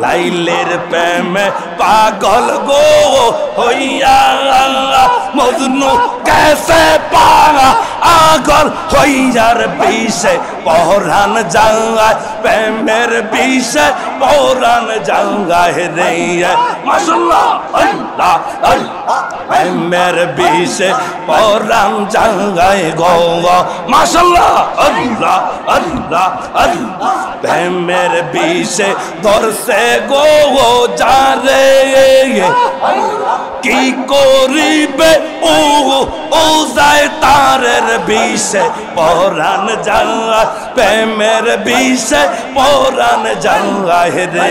লাইলের প্রেমে পাগল গো হইয়া মজনু कैसे पागल হইয়ার বিষে পরাণ যায় প্রেমের বিষে পরাণ যায় রে মাশাআল্লাহ আল্লাহ আল্লাহ প্রেমের বিষে পরাণ যায় গো মাশাআল্লাহ আল্লাহ আল্লাহ আল্লাহ প্রেমের বিষে ধরছে গো যারে কি করিবে ও যায় তারের বিষে পরাণ যায় প্রেমের বিষে পরাণ যায় রে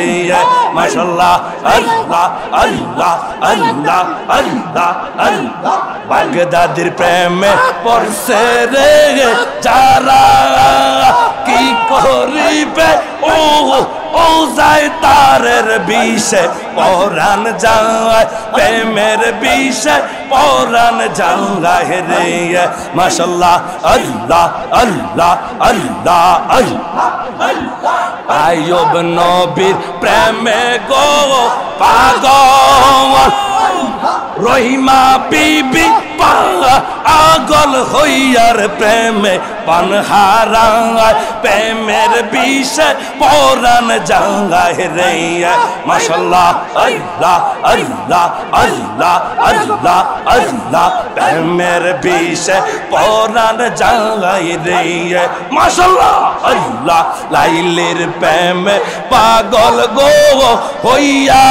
মাশাআল্লাহ আল্লাহ আল্লাহ আল্লাহ আল্লাহ আল্লাহ বাগদাদির প্রেমে পড়ছে রে যারা কি করিবে ও যায় তারের বিষে পরাণ যায় প্রেমের বিষে পরাণ যায় রে মাশাআল্লাহ আল্লাহ আল্লাহ আল্লাহ আল্লাহ আইয়ুব নবীর প্রেমে গো পাগল রহিমা বিবি পাগল হইয়ার প্রেমে পানহারায় প্রেমের বিষে পরাণ যায় রে মাশাআল্লাহ আল্লাহ আল্লাহ আল্লাহ আল্লাহ আল্লাহ প্রেমের বিষে পরাণ যায় রে মাশাআল্লাহ আল্লাহ লাইলের প্রেমে পাগল গো হইয়া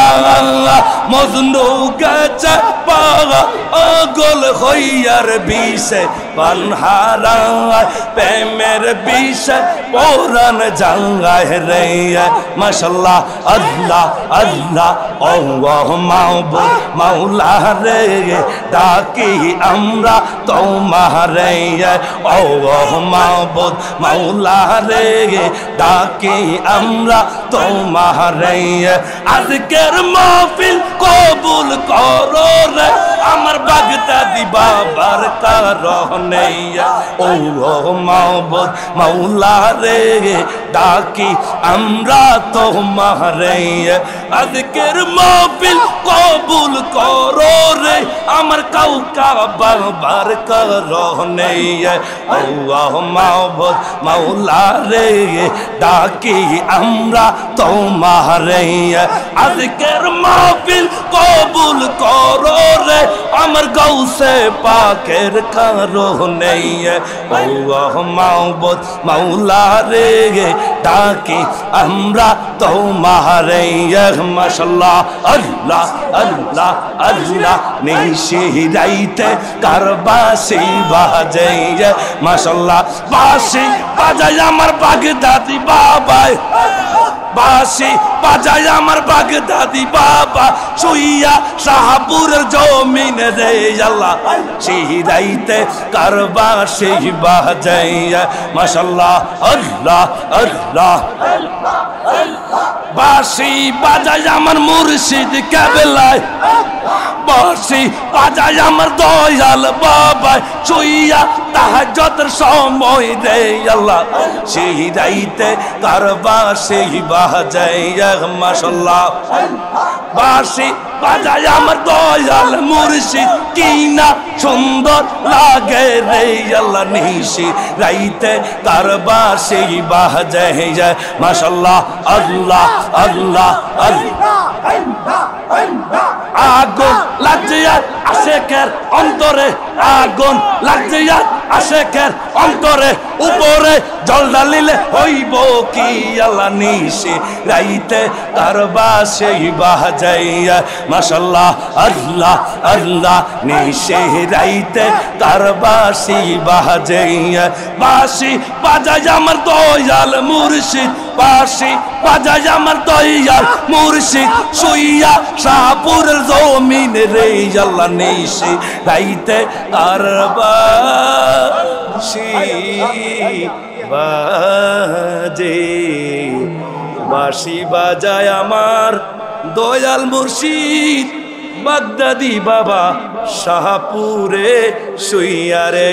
মজনু গেছে পাগল হইয়ার বিষে পানহারায় প্রেমের বিষে পরাণ যায় রে মাশাআল্লাহ আল্লাহ আল্লাহ আল্লাহ মাওবুদ মাওলা রে ডাকি আমরা তোমারে আল্লাহ মাওবুদ মাওলা রে ডাকি আমরা তোমারে আজকের মাহফিল কবুল করো রে আমার বাগদাদি বাবার কারণে ও মাওবুদ মাওলা রে ডাকি আমরা তোমারে আজকের মাহফিল কবুল করো রে আমার কাউকা বাবার কারণে ও মাওবুদ মাওলা রে ডাকি আমরা তোমারে আজকের মাহফিল কবুল করো রে আমার গৌসে পাকের কারণে ও মাওবুদ মাওলা রে ডাকি আমরা তোমারে মাশাআল্লাহ আল্লাহ আল্লাহ আল্লাহ নিশি রাইতে কারবাসি বাজে মাশাআল্লাহ বাসি বাজায় আমার বাগদাদি বাবা বাসি বাজায় আমার বাগদাদি বাবা শুইয়া শাহপুরের জমিন রে আল্লাহ শিরাইতে কারবাসি বাজায় মাশাআল্লাহ আল্লাহ আল্লাহ বাসি বাজায় আমার মুর্শিদ কেবলায় বাসি বাজায় আমার দয়াল বাবা শুইয়া তাহাজ্জুদের সময় রে আল্লাহ শিরাইতে কারবাসি বাজায় মাশাআল্লাহ বাসি বাজায় আমার দয়াল মুর্শিদ কি না সুন্দর লাগে রে আল্লাহ নিশি রাইতে কারবাসি বাজায় মাশাআল্লাহ আল্লাহ আল্লাহ আল্লাহ আগুন লাগছে আশেকের অন্তরে আগুন লাগছে আশেকের অন্তরে উপরে জল ঢালিলে হইব কি আল্লাহ নিশি রাইতে কারবাসি বাজাইয়া মাশাআল্লাহ আল্লাহ আল্লাহ নিশি রাইতে কারবাসি বাজাইয়া বাসি বাজায় আমার দয়াল মুর্শিদ বাসি বাজায় আমার দয়াল মুর্শিদ শুইয়া শাহপুরের জমিন রে আল্লাহ নিশি রাইতে কারবাসি বাজে বাঁশি বাজায় আমার দয়াল মুর্শিদ বাগদাদি বাবা শাহপুরে শুইয়া রে।